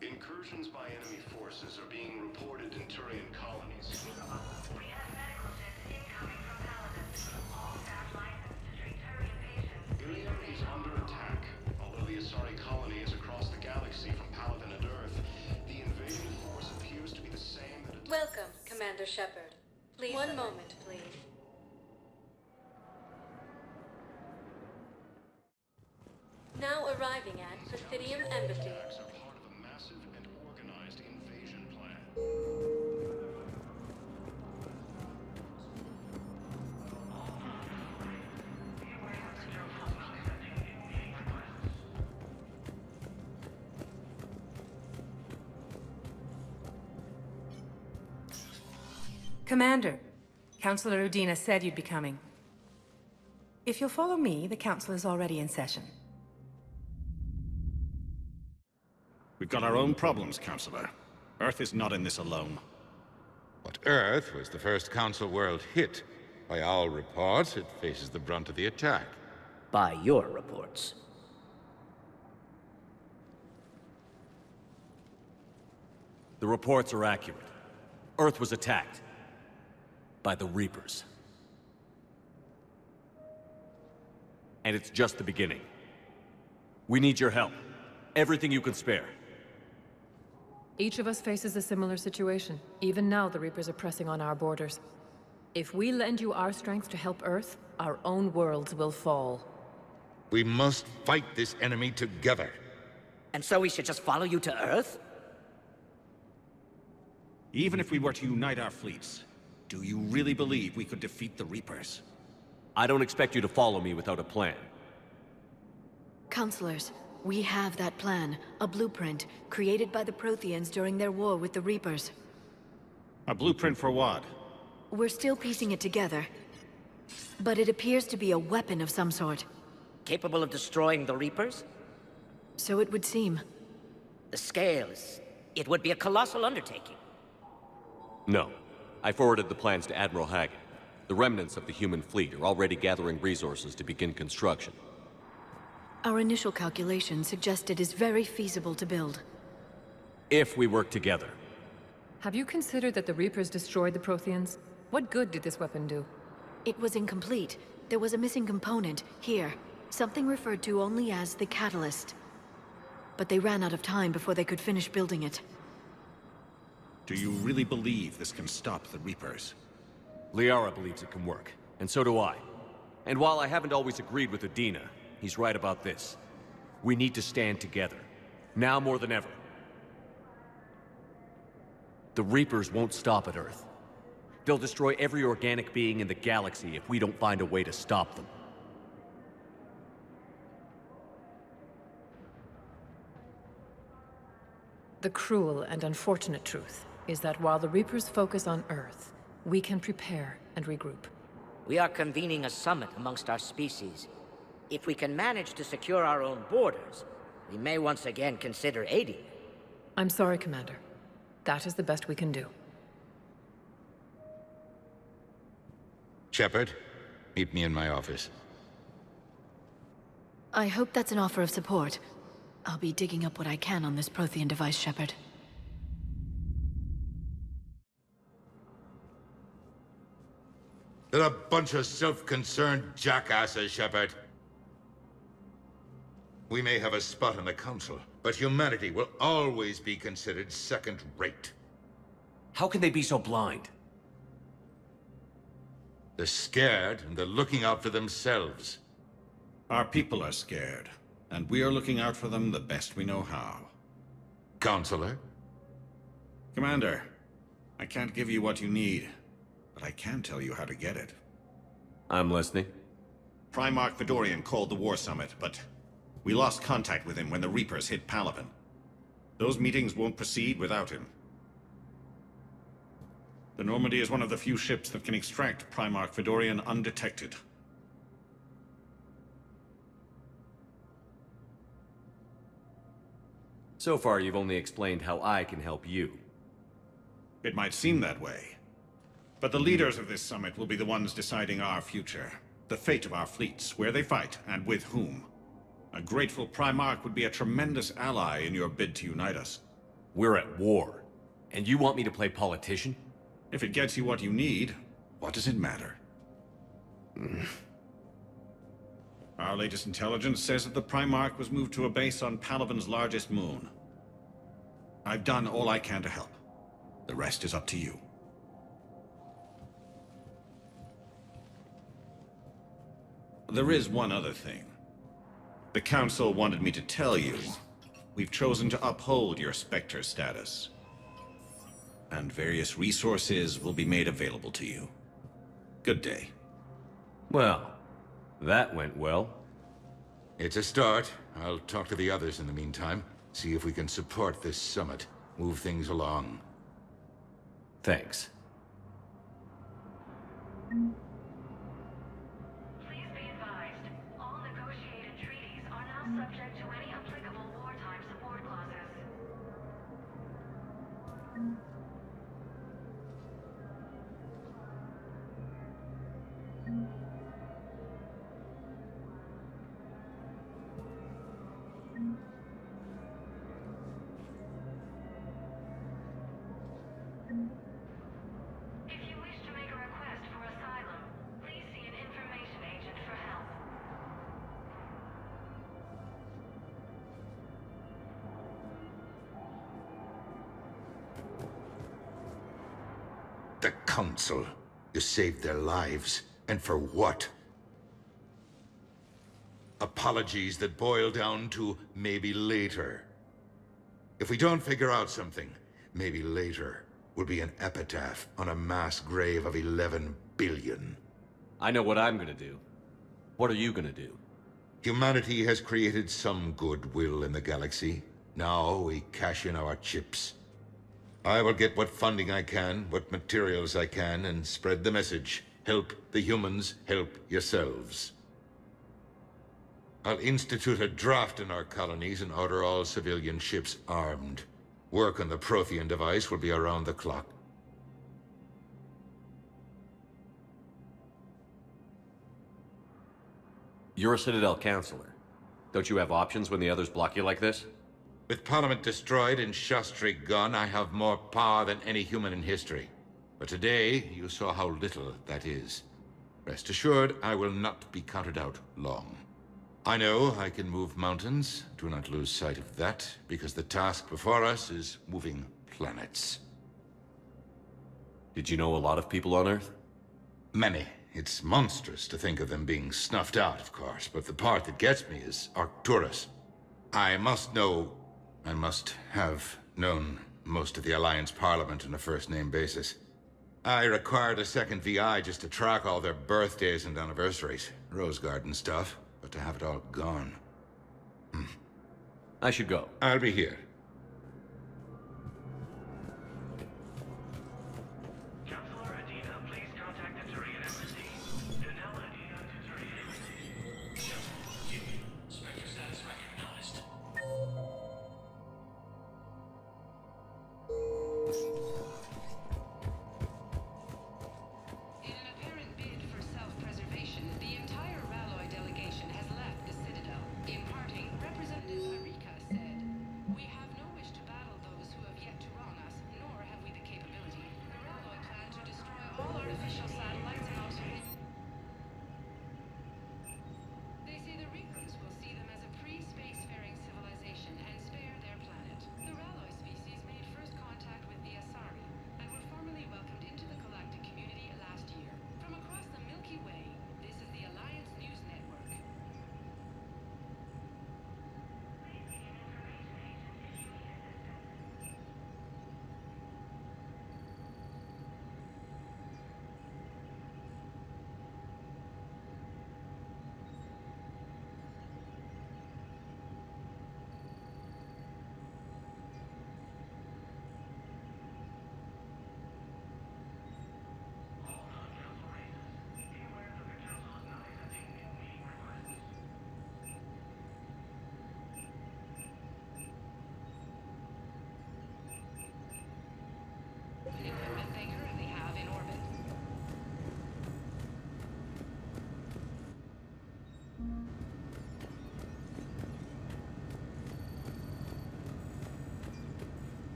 Incursions by enemy forces are being reported in Turian colonies. We have medical ships incoming from Paladin. All staff licensed to treat Turian patients. Ilium is under attack. Although the Asari colony is across the galaxy from Paladin and Earth, the invading force appears to be the same that Welcome, Commander Shepard. Please. One moment, please. Now arriving at Pythidium Embassy. attacks are part of a massive and organized invasion plan. Commander, Councillor Udina said you'd be coming. If you'll follow me, the council is already in session. We've got our own problems, Counselor. Earth is not in this alone. But Earth was the first Council world hit. By all reports, it faces the brunt of the attack. By your reports. The reports are accurate. Earth was attacked. By the Reapers. And it's just the beginning. We need your help. Everything you can spare. Each of us faces a similar situation. Even now, the Reapers are pressing on our borders. If we lend you our strength to help Earth, our own worlds will fall. We must fight this enemy together. And so we should just follow you to Earth? Even if we were to unite our fleets, do you really believe we could defeat the Reapers? I don't expect you to follow me without a plan. Counselors, we have that plan, a blueprint, created by the Protheans during their war with the Reapers. A blueprint for what? We're still piecing it together, but it appears to be a weapon of some sort. Capable of destroying the Reapers? So it would seem. The scale is... it would be a colossal undertaking. No. I forwarded the plans to Admiral Hagen. The remnants of the human fleet are already gathering resources to begin construction. Our initial calculations suggest it is very feasible to build. If we work together. Have you considered that the Reapers destroyed the Protheans? What good did this weapon do? It was incomplete. There was a missing component, here. Something referred to only as the catalyst. But they ran out of time before they could finish building it. Do you really believe this can stop the Reapers? Liara believes it can work, and so do I. And while I haven't always agreed with Udina, he's right about this. We need to stand together. Now more than ever. The Reapers won't stop at Earth. They'll destroy every organic being in the galaxy if we don't find a way to stop them. The cruel and unfortunate truth is that while the Reapers focus on Earth, we can prepare and regroup. We are convening a summit amongst our species. If we can manage to secure our own borders, we may once again consider aiding you. I'm sorry, Commander. That is the best we can do. Shepard, meet me in my office. I hope that's an offer of support. I'll be digging up what I can on this Prothean device, Shepard. They're a bunch of self-concerned jackasses, Shepard. We may have a spot on the Council, but humanity will always be considered second-rate. How can they be so blind? They're scared, and they're looking out for themselves. Our people are scared, and we are looking out for them the best we know how. Counselor? Commander, I can't give you what you need, but I can tell you how to get it. I'm listening. Primarch Fedorian called the War Summit, but we lost contact with him when the Reapers hit Palaven. Those meetings won't proceed without him. The Normandy is one of the few ships that can extract Primarch Fedorian undetected. So far, you've only explained how I can help you. It might seem that way. But the leaders of this summit will be the ones deciding our future. The fate of our fleets, where they fight, and with whom. A grateful Primarch would be a tremendous ally in your bid to unite us. We're at war. And you want me to play politician? If it gets you what you need, what does it matter? Our latest intelligence says that the Primarch was moved to a base on Palaven's largest moon. I've done all I can to help. The rest is up to you. There is one other thing. The Council wanted me to tell you, we've chosen to uphold your Spectre status. And various resources will be made available to you. Good day. Well, that went well. It's a start. I'll talk to the others in the meantime. See if we can support this summit. Move things along. Thanks. Please be advised, all negotiated treaties are now subject to any applicable wartime support clauses. If you wish to make a request for asylum, please see an information agent for help. The Council. You saved their lives. And for what? Apologies that boil down to maybe later. If we don't figure out something, maybe later will be an epitaph on a mass grave of 11 billion. I know what I'm gonna do. What are you gonna do? Humanity has created some goodwill in the galaxy. Now we cash in our chips. I will get what funding I can, what materials I can, and spread the message. Help the humans, help yourselves. I'll institute a draft in our colonies and order all civilian ships armed. Work on the Prothean device will be around the clock. You're a Citadel Counselor. Don't you have options when the others block you like this? With Parliament destroyed and Shastri gone, I have more power than any human in history. But today, you saw how little that is. Rest assured, I will not be counted out long. I know I can move mountains. Do not lose sight of that, because the task before us is moving planets. Did you know a lot of people on Earth? Many. It's monstrous to think of them being snuffed out, of course, but the part that gets me is Arcturus. I must have known most of the Alliance Parliament on a first-name basis. I required a second VI just to track all their birthdays and anniversaries. Rose Garden stuff, but to have it all gone. I should go. I'll be here. Counselor Adina, please contact the Turian Embassy. Danella Adina to Turian Embassy. Spectre status recognized. In an apparent bid for self-preservation, the entire Ralloy delegation has left the Citadel. In parting, Representative Marika said, "We have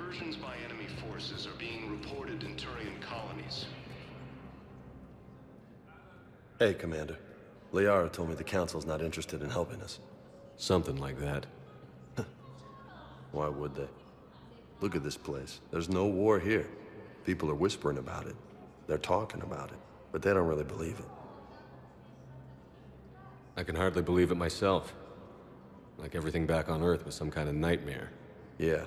Incursions by enemy forces are being reported in Turian colonies. Hey, Commander. Liara told me the Council's not interested in helping us. Something like that. Why would they? Look at this place. There's no war here. People are whispering about it. They're talking about it. But they don't really believe it. I can hardly believe it myself. Like everything back on Earth was some kind of nightmare. Yeah.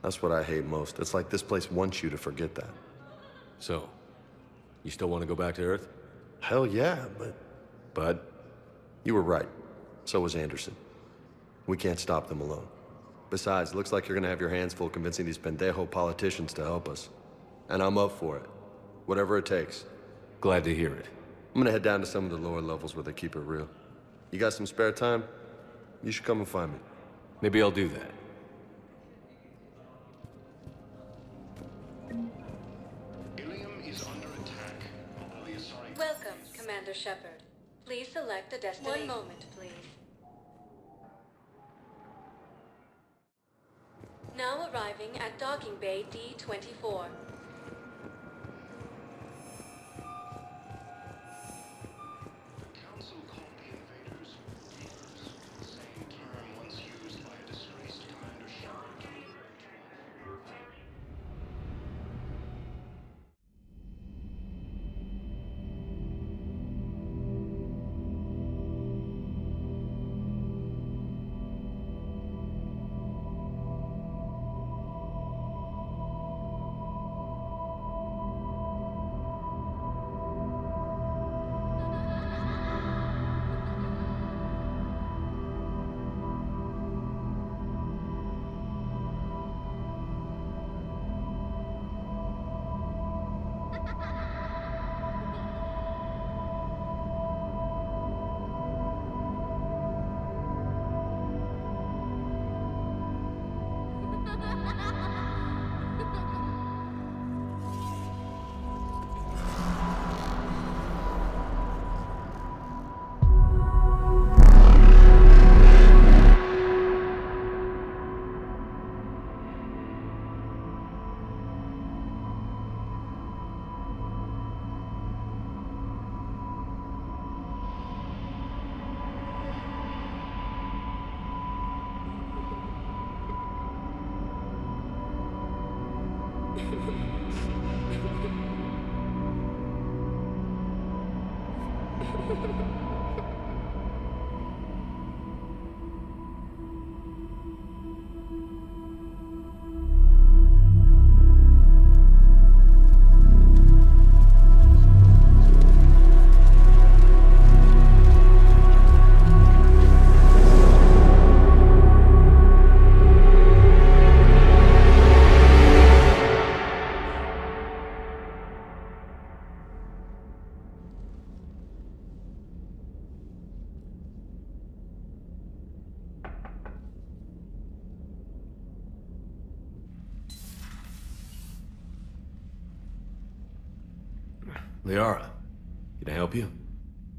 That's what I hate most. It's like this place wants you to forget that. So, you still want to go back to Earth? Hell yeah, but... But? You were right. So was Anderson. We can't stop them alone. Besides, looks like you're gonna have your hands full convincing these pendejo politicians to help us. And I'm up for it. Whatever it takes. Glad to hear it. I'm gonna head down to some of the lower levels where they keep it real. You got some spare time? You should come and find me. Maybe I'll do that. Ilium is under attack. Although the Asari... Welcome, Commander Shepard. Please select a destination. One moment, please. Now arriving at docking bay D-24. The Council called the invaders Reapers, the same term once used by a disgraced Commander Shepard. Liara, can I help you?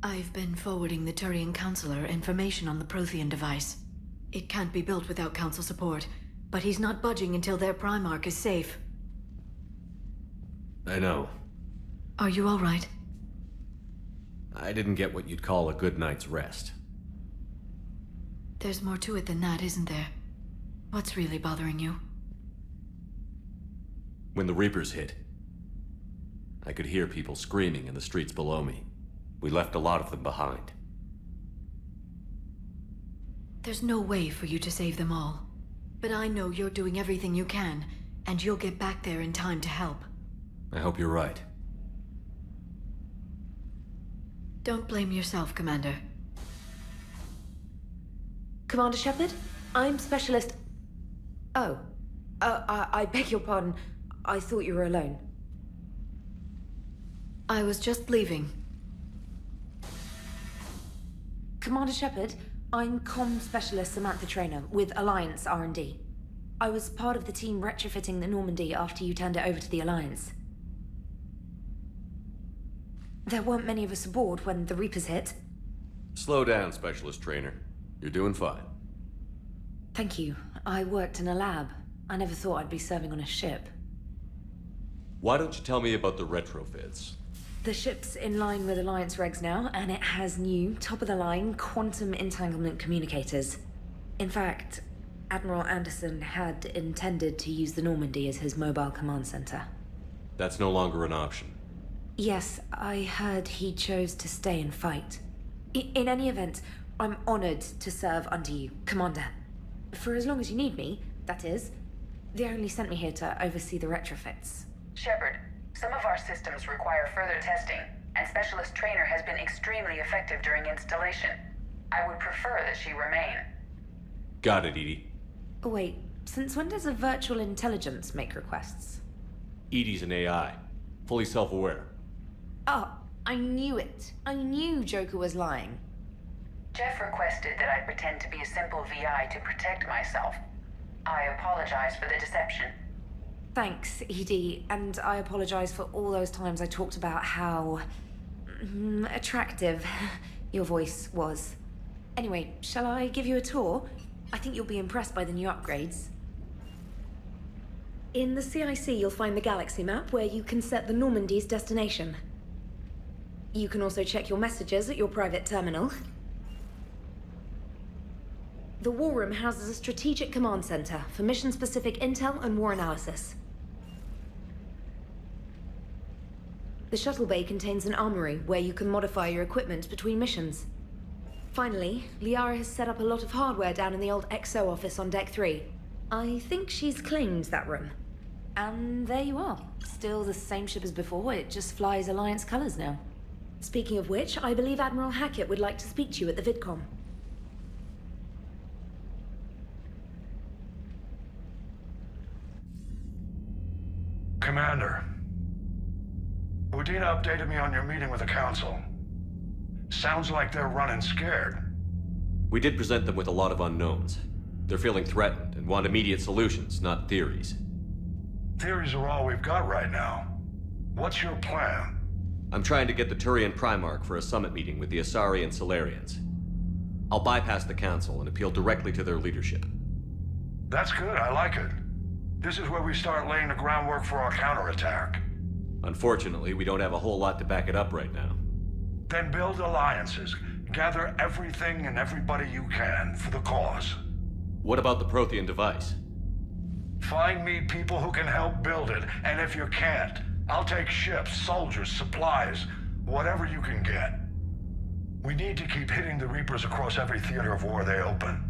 I've been forwarding the Turian Counselor information on the Prothean device. It can't be built without Council support, but he's not budging until their Primarch is safe. I know. Are you all right? I didn't get what you'd call a good night's rest. There's more to it than that, isn't there? What's really bothering you? When the Reapers hit, I could hear people screaming in the streets below me. We left a lot of them behind. There's no way for you to save them all. But I know you're doing everything you can, and you'll get back there in time to help. I hope you're right. Don't blame yourself, Commander. Commander Shepard? I'm Specialist... Oh. I beg your pardon. I thought you were alone. I was just leaving. Commander Shepard, I'm Comm Specialist Samantha Traynor with Alliance R&D. I was part of the team retrofitting the Normandy after you turned it over to the Alliance. There weren't many of us aboard when the Reapers hit. Slow down, Specialist Trainer. You're doing fine. Thank you. I worked in a lab. I never thought I'd be serving on a ship. Why don't you tell me about the retrofits? The ship's in line with Alliance regs now, and it has new, top-of-the-line quantum entanglement communicators. In fact, Admiral Anderson had intended to use the Normandy as his mobile command center. That's no longer an option. Yes, I heard he chose to stay and fight. In any event, I'm honored to serve under you, Commander. For as long as you need me, that is. They only sent me here to oversee the retrofits. Shepard, some of our systems require further testing, and Specialist Trainer has been extremely effective during installation. I would prefer that she remain. Got it, Edie. Oh, wait, since when does a virtual intelligence make requests? Edie's an AI, fully self-aware. Oh, I knew it. I knew Joker was lying. Jeff requested that I pretend to be a simple VI to protect myself. I apologize for the deception. Thanks, Edie, and I apologize for all those times I talked about how attractive your voice was. Anyway, shall I give you a tour? I think you'll be impressed by the new upgrades. In the CIC, you'll find the galaxy map where you can set the Normandy's destination. You can also check your messages at your private terminal. The War Room houses a strategic command center for mission-specific intel and war analysis. The shuttle bay contains an armory where you can modify your equipment between missions. Finally, Liara has set up a lot of hardware down in the old XO office on Deck 3. I think she's claimed that room. And there you are. Still the same ship as before, it just flies Alliance colors now. Speaking of which, I believe Admiral Hackett would like to speak to you at the VidCom. Commander, Udina updated me on your meeting with the Council. Sounds like they're running scared. We did present them with a lot of unknowns. They're feeling threatened and want immediate solutions, not theories. Theories are all we've got right now. What's your plan? I'm trying to get the Turian Primarch for a summit meeting with the Asari and Solarians. I'll bypass the Council and appeal directly to their leadership. That's good, I like it. This is where we start laying the groundwork for our counterattack. Unfortunately, we don't have a whole lot to back it up right now. Then build alliances. Gather everything and everybody you can for the cause. What about the Prothean device? Find me people who can help build it, and if you can't, I'll take ships, soldiers, supplies, whatever you can get. We need to keep hitting the Reapers across every theater of war they open.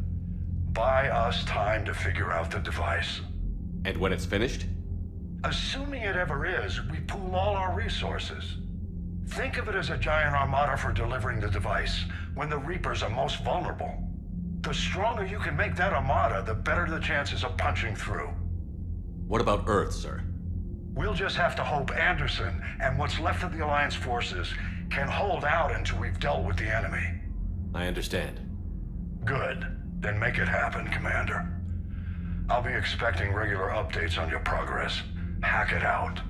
Buy us time to figure out the device. And when it's finished? Assuming it ever is, we pool all our resources. Think of it as a giant armada for delivering the device when the Reapers are most vulnerable. The stronger you can make that armada, the better the chances of punching through. What about Earth, sir? We'll just have to hope Anderson and what's left of the Alliance forces can hold out until we've dealt with the enemy. I understand. Good. Then make it happen, Commander. I'll be expecting regular updates on your progress. Hack it out.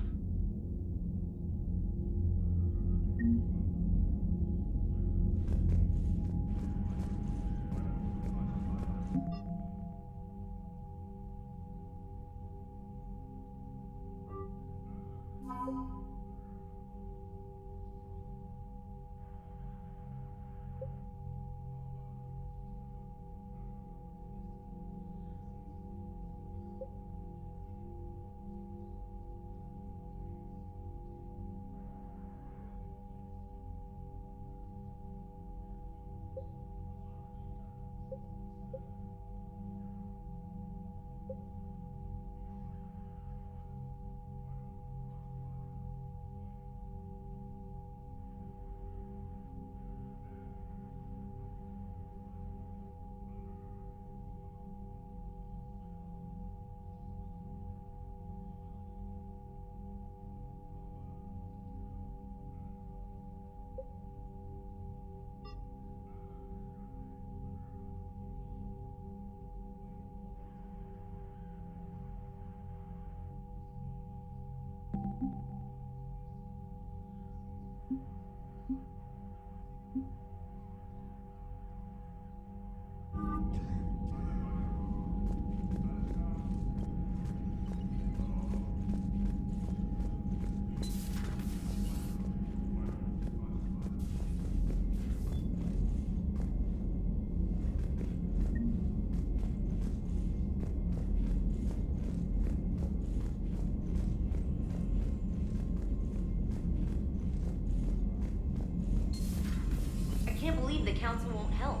believe the Council won't help.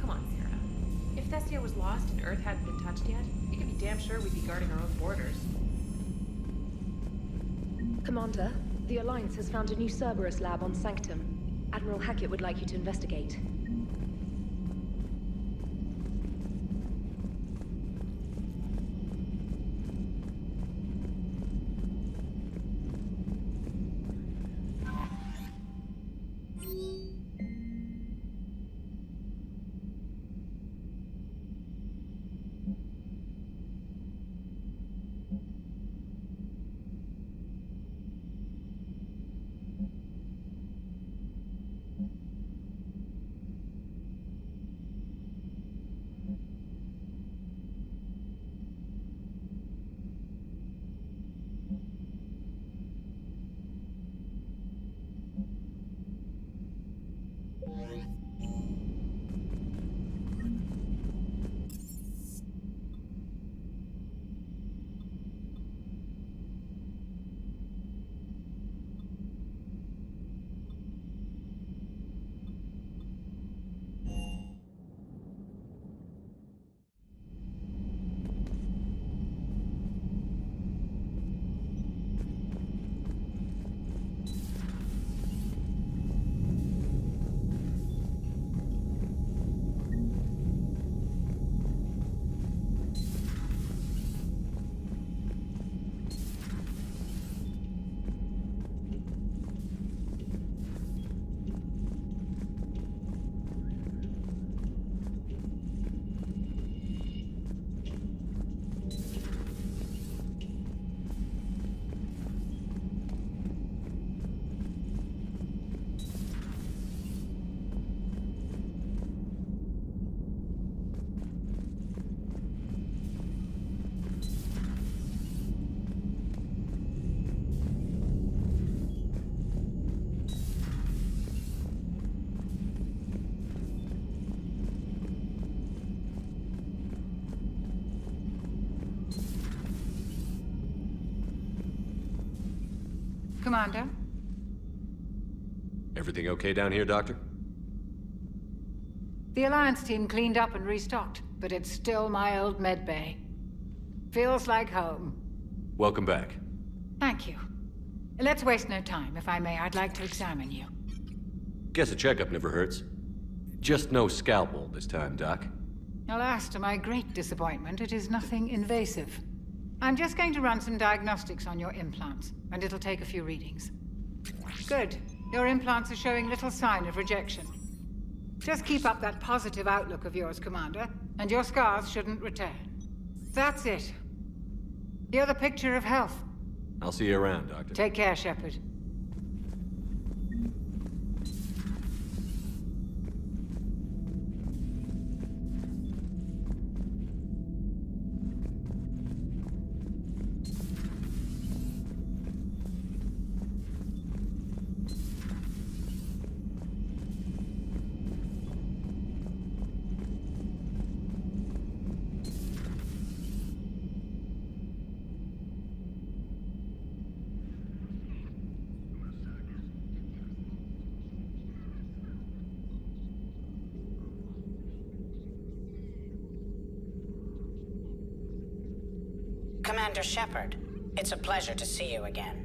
Come on, Sarah. If Thessia was lost and Earth hadn't been touched yet, you can be damn sure we'd be guarding our own borders. Commander, the Alliance has found a new Cerberus lab on Sanctum. Admiral Hackett would like you to investigate. Commander? Everything okay down here, Doctor? The Alliance team cleaned up and restocked, but it's still my old med bay. Feels like home. Welcome back. Thank you. Let's waste no time. If I may, I'd like to examine you. Guess a checkup never hurts. Just no scalpel this time, Doc. Alas, to my great disappointment, it is nothing invasive. I'm just going to run some diagnostics on your implants, and it'll take a few readings. Good. Your implants are showing little sign of rejection. Just keep up that positive outlook of yours, Commander, and your scars shouldn't return. That's it. You're the picture of health. I'll see you around, Doctor. Take care, Shepard. Commander Shepard, it's a pleasure to see you again.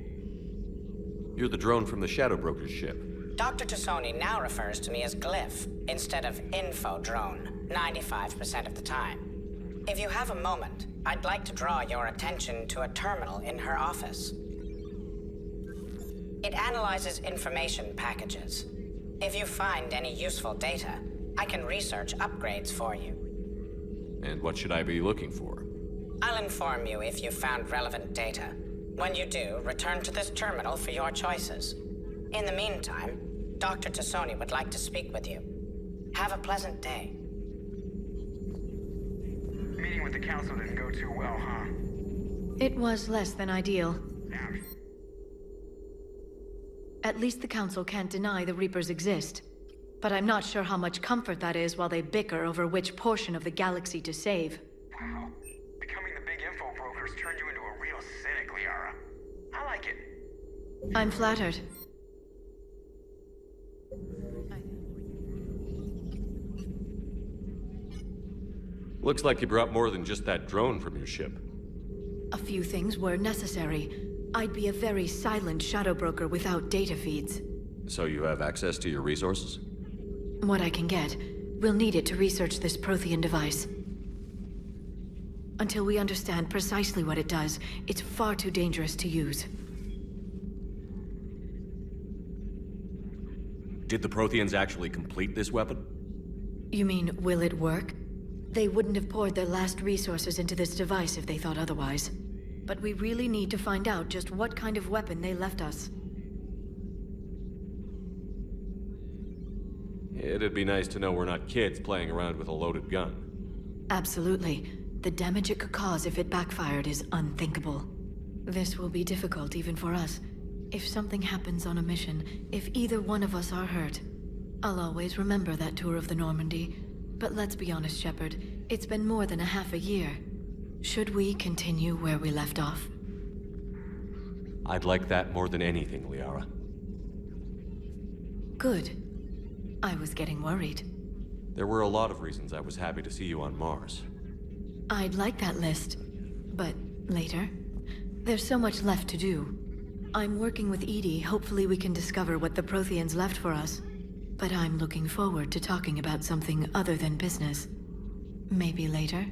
You're the drone from the Shadow Broker's ship. Dr. Tassoni now refers to me as Glyph instead of Info Drone, 95% of the time. If you have a moment, I'd like to draw your attention to a terminal in her office. It analyzes information packages. If you find any useful data, I can research upgrades for you. And what should I be looking for? I'll inform you if you've found relevant data. When you do, return to this terminal for your choices. In the meantime, Dr. Tassoni would like to speak with you. Have a pleasant day. Meeting with the Council didn't go too well, huh? It was less than ideal. Damn. At least the Council can't deny the Reapers exist. But I'm not sure how much comfort that is while they bicker over which portion of the galaxy to save. Wow. Becoming the big info brokers turned you into a real cynic, Liara. I like it. I'm flattered. Looks like you brought more than just that drone from your ship. A few things were necessary. I'd be a very silent shadow broker without data feeds. So you have access to your resources? What I can get. We'll need it to research this Prothean device. Until we understand precisely what it does, it's far too dangerous to use. Did the Protheans actually complete this weapon? You mean, will it work? They wouldn't have poured their last resources into this device if they thought otherwise. But we really need to find out just what kind of weapon they left us. It'd be nice to know we're not kids playing around with a loaded gun. Absolutely. The damage it could cause if it backfired is unthinkable. This will be difficult even for us. If something happens on a mission, if either one of us are hurt, I'll always remember that tour of the Normandy. But let's be honest, Shepard. It's been more than a half a year. Should we continue where we left off? I'd like that more than anything, Liara. Good. I was getting worried. There were a lot of reasons I was happy to see you on Mars. I'd like that list, but later. There's so much left to do. I'm working with Edie. Hopefully we can discover what the Protheans left for us. But I'm looking forward to talking about something other than business. Maybe later?